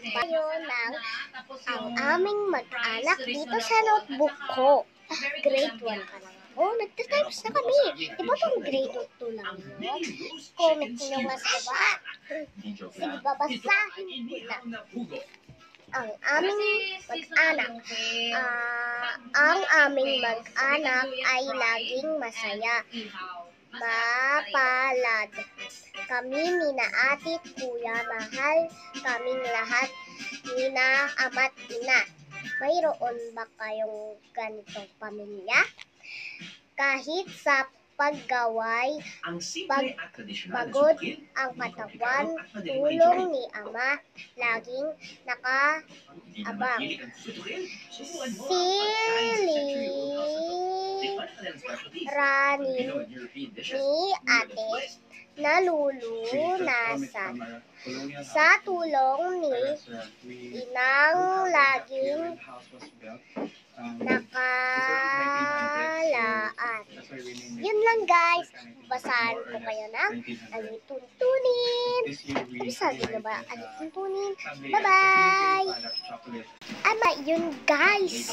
Tayo ng ang aming mag-anak dito sa notebook ko. Grade 1 pa lang ako. Nagtatypes na kami. Di ba pang grade 2 lang yun? Comment nyo nga sa baba. Sige, babasahin ko na. Ang aming mag-anak. Ang aming mag-anak ay laging masaya. Mapalad. Kami nina ate at kuya, mahal kaming lahat nina ama't ina. Mayroon ba kayong ganitong pamilya? Kahit sa paggaway, pagod ang katawan, tulong ni ama, laging nakaabang. Ranin ni ate, nalulunasan sa tulong ni inang laging nakalaan. Yun lang guys, basahan ko kayo ng alituntunin. Sabi na ba alituntunin? Bye bye! Yun guys!